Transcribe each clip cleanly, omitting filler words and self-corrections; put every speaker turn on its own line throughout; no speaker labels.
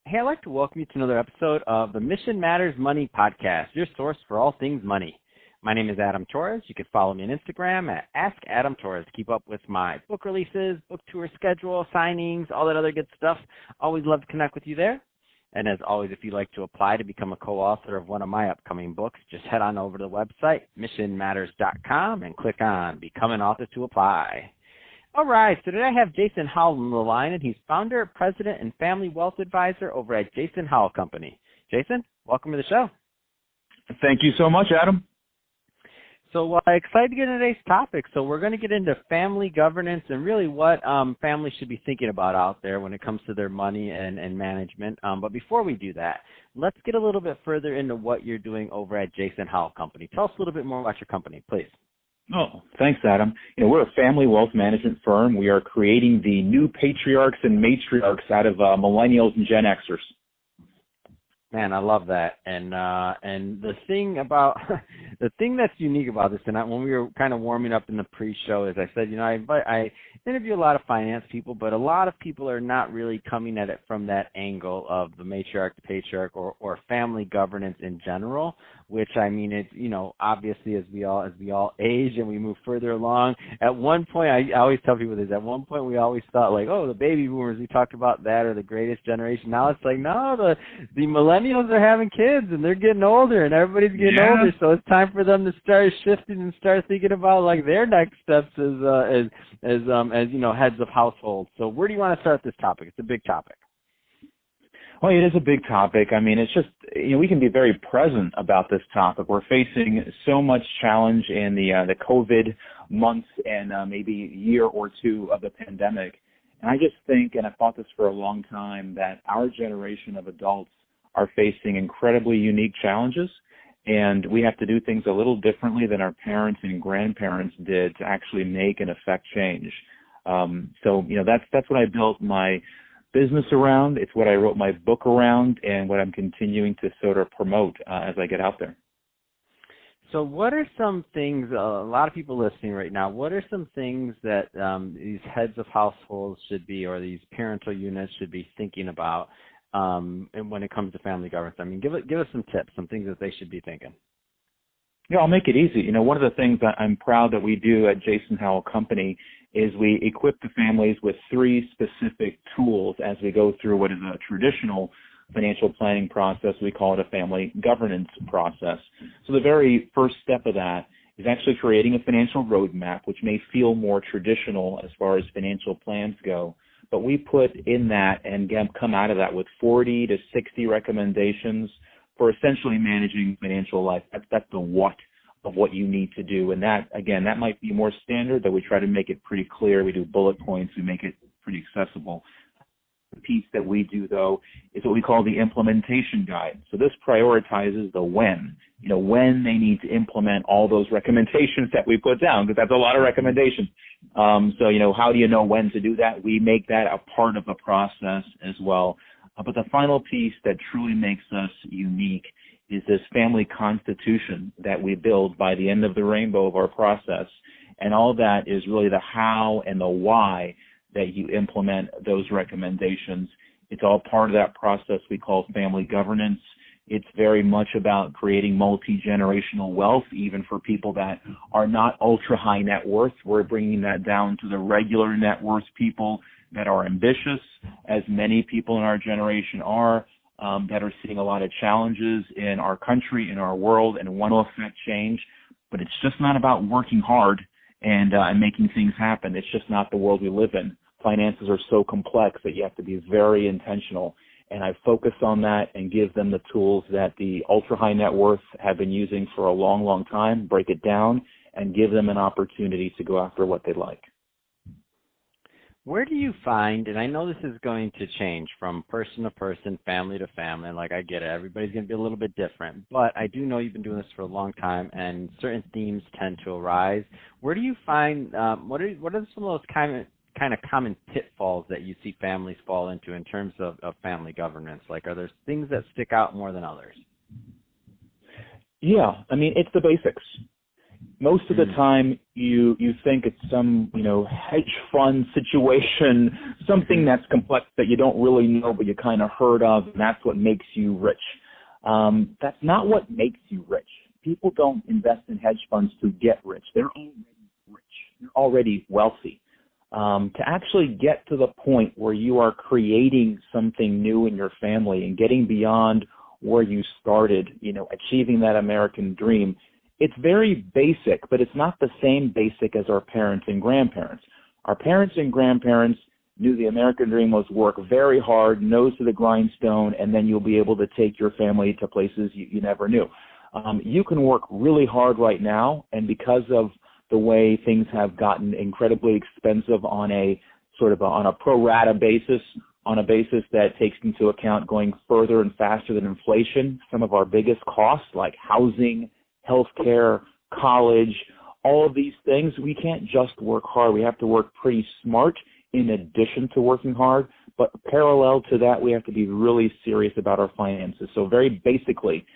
Hey, I'd like to welcome you to another episode of the Mission Matters Money podcast, your source for all things money. My name is Adam Torres. You can follow me on Instagram at AskAdamTorres to keep up with my book releases, book tour schedule, signings, all that other good stuff. Always love to connect with you there. And as always, if you'd like to apply to become a co-author of one of my upcoming books, just head on over to the website, missionmatters.com, and click on Become an Author to apply. All right, so today I have Jason Howell on the line, and he's founder, president, and family wealth advisor over at Jason Howell Company. Jason, welcome to the show.
Thank you so much, Adam.
So excited to get into today's topic. So we're going to get into family governance and really what families should be thinking about out there when it comes to their money and management. But before we do that, let's get a little bit further into what you're doing over at Jason Howell Company. Tell us a little bit more about your company, please.
Oh, thanks, Adam. We're a family wealth management firm. We are creating the new patriarchs and matriarchs out of millennials and Gen Xers.
Man, I love that. And the thing about the thing that's unique about this, and when we were kind of warming up in the pre-show, as I said, I interview a lot of finance people, but a lot of people are not really coming at it from that angle of the matriarch, the patriarch, or family governance in general. Which I mean, it's obviously as we all age and we move further along. At one point, I always tell people this. At one point, we always thought like, oh, the baby boomers, we talked about that, or the greatest generation. Now it's like, no, the millennials are having kids and they're getting older and everybody's getting older. So it's time for them to start shifting and start thinking about like their next steps as heads of households. So where do you want to start this topic? It's a big topic.
Well, it is a big topic. I mean, it's just, we can be very present about this topic. We're facing so much challenge in the COVID months and maybe a year or two of the pandemic. And I just think, and I've thought this for a long time, that our generation of adults are facing incredibly unique challenges. And we have to do things a little differently than our parents and grandparents did to actually make and affect change. That's what I built my business around. It's what I wrote my book around and what I'm continuing to sort of promote as I get out there.
So what are some things, a lot of people listening right now, what are some things that these heads of households should be, or these parental units should be thinking about and when it comes to family governance? I mean, give us some tips, some things that they should be thinking.
Yeah, I'll make it easy. One of the things that I'm proud that we do at Jason Howell Company is we equip the families with 3 specific tools as we go through what is a traditional financial planning process. We call it a family governance process. So the very first step of that is actually creating a financial roadmap, which may feel more traditional as far as financial plans go. But we put in that and come out of that with 40 to 60 recommendations for essentially managing financial life. That's the what of what you need to do. And that, again, that might be more standard, but we try to make it pretty clear. We do bullet points. We make it pretty accessible. The piece that we do, though, is what we call the implementation guide. So this prioritizes the when, when they need to implement all those recommendations that we put down, because that's a lot of recommendations. How do you know when to do that? We make that a part of the process as well. But the final piece that truly makes us unique is this family constitution that we build by the end of the rainbow of our process. And all that is really the how and the why that you implement those recommendations. It's all part of that process we call family governance. It's very much about creating multi-generational wealth, even for people that are not ultra-high net worth. We're bringing that down to the regular net worth people that are ambitious, as many people in our generation are, that are seeing a lot of challenges in our country, in our world, and want to affect change. But it's just not about working hard and making things happen. It's just not the world we live in. Finances are so complex that you have to be very intentional. And I focus on that and give them the tools that the ultra-high net worth have been using for a long, long time, break it down, and give them an opportunity to go after what they like.
Where do you find, and I know this is going to change from person to person, family to family, and I get it, everybody's going to be a little bit different, but I do know you've been doing this for a long time, and certain themes tend to arise. Where do you find, what are some of those kind of common pitfalls that you see families fall into in terms of family governance? Are there things that stick out more than others?
Yeah, I mean, it's the basics. Most of the time, you think it's some, hedge fund situation, something that's complex that you don't really know, but you kind of heard of, and that's what makes you rich. That's not what makes you rich. People don't invest in hedge funds to get rich. They're already rich. They're already wealthy. To actually get to the point where you are creating something new in your family and getting beyond where you started, achieving that American dream, it's very basic, but it's not the same basic as our parents and grandparents. Our parents and grandparents knew the American dream was work very hard, nose to the grindstone, and then you'll be able to take your family to places you never knew. You can work really hard right now, and because of the way things have gotten incredibly expensive on a on a pro rata basis, on a basis that takes into account going further and faster than inflation, some of our biggest costs like housing, healthcare, college, all of these things, we can't just work hard. We have to work pretty smart in addition to working hard. But parallel to that, we have to be really serious about our finances. So very basically,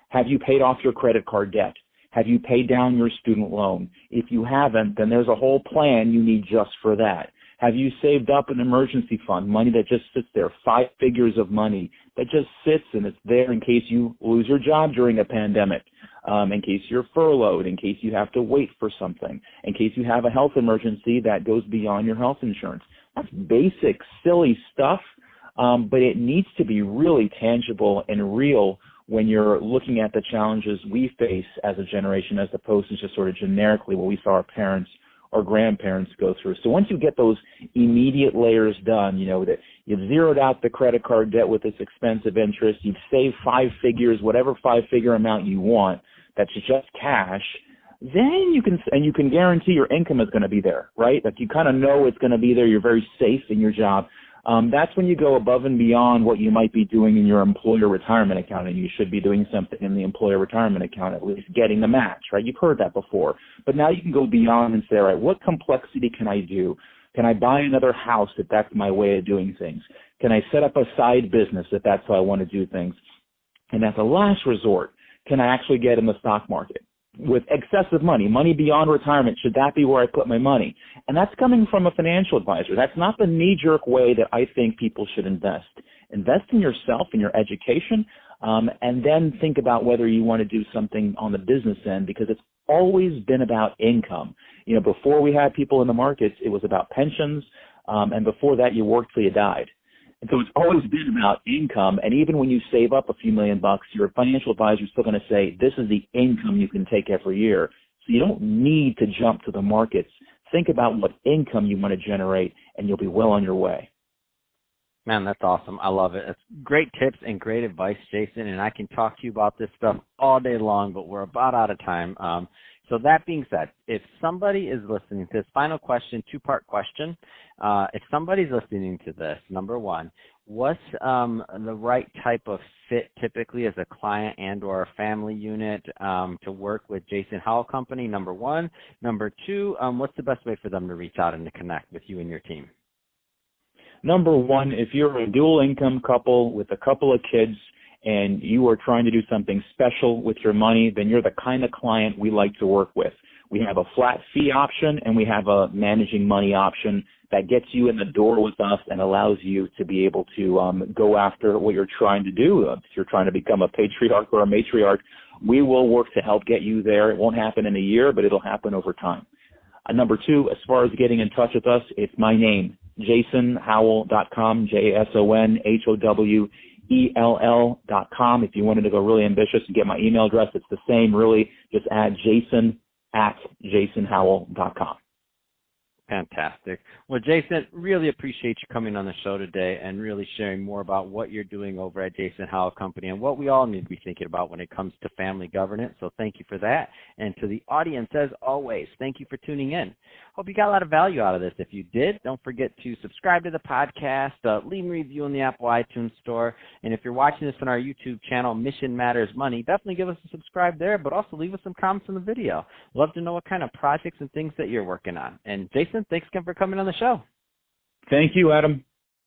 have you paid off your credit card debt? Have you paid down your student loan? If you haven't, then there's a whole plan you need just for that. Have you saved up an emergency fund, money that just sits there, 5 figures of money that just sits and it's there in case you lose your job during a pandemic, in case you're furloughed, in case you have to wait for something, in case you have a health emergency that goes beyond your health insurance? That's basic, silly stuff, but it needs to be really tangible and real when you're looking at the challenges we face as a generation, as opposed to just sort of generically what we saw our parents or grandparents go through. So once you get those immediate layers done, that you've zeroed out the credit card debt with its expensive interest, you've saved 5 figures, whatever 5-figure amount you want, that's just cash, then you can guarantee your income is going to be there, right? Like you kind of know it's going to be there. You're very safe in your job. That's when you go above and beyond what you might be doing in your employer retirement account, and you should be doing something in the employer retirement account, at least getting the match, right? You've heard that before. But now you can go beyond and say, all right, what complexity can I do? Can I buy another house if that's my way of doing things? Can I set up a side business if that's how I want to do things? And as a last resort, can I actually get in the stock market? With excessive money beyond retirement, should that be where I put my money? And that's coming from a financial advisor. That's not the knee-jerk way that I think people should invest. Invest in yourself, in your education, and then think about whether you want to do something on the business end, because it's always been about income. Before we had people in the markets, it was about pensions, and before that, you worked till you died. And so it's always been about income, and even when you save up a few $1 million, your financial advisor is still going to say, this is the income you can take every year. So you don't need to jump to the markets. Think about what income you want to generate, and you'll be well on your way.
Man, that's awesome. I love it. It's great tips and great advice, Jason, and I can talk to you about this stuff all day long, but we're about out of time. So that being said, if somebody is listening to this, final question, 2-part question. If somebody's listening to this, number one, what's the right type of fit typically as a client and or a family unit to work with Jason Howell Company, number one? Number two, what's the best way for them to reach out and to connect with you and your team?
Number one, if you're a dual income couple with a couple of kids and you are trying to do something special with your money, then you're the kind of client we like to work with. We have a flat fee option and we have a managing money option that gets you in the door with us and allows you to be able to go after what you're trying to do. If you're trying to become a patriarch or a matriarch, we will work to help get you there. It won't happen in a year, but it'll happen over time. Number two, as far as getting in touch with us, it's my name, jasonhowell.com, JasonHowell.com. If you wanted to go really ambitious and get my email address, it's the same, really. Just add Jason@jasonhowell.com.
Fantastic. Well, Jason, really appreciate you coming on the show today and really sharing more about what you're doing over at Jason Howell Company and what we all need to be thinking about when it comes to family governance. So thank you for that. And to the audience, as always, thank you for tuning in. Hope you got a lot of value out of this. If you did, don't forget to subscribe to the podcast, leave a review in the Apple iTunes store. And if you're watching this on our YouTube channel, Mission Matters Money, definitely give us a subscribe there, but also leave us some comments in the video. Love to know what kind of projects and things that you're working on. And Jason, thanks again for coming on the show.
Thank you, Adam.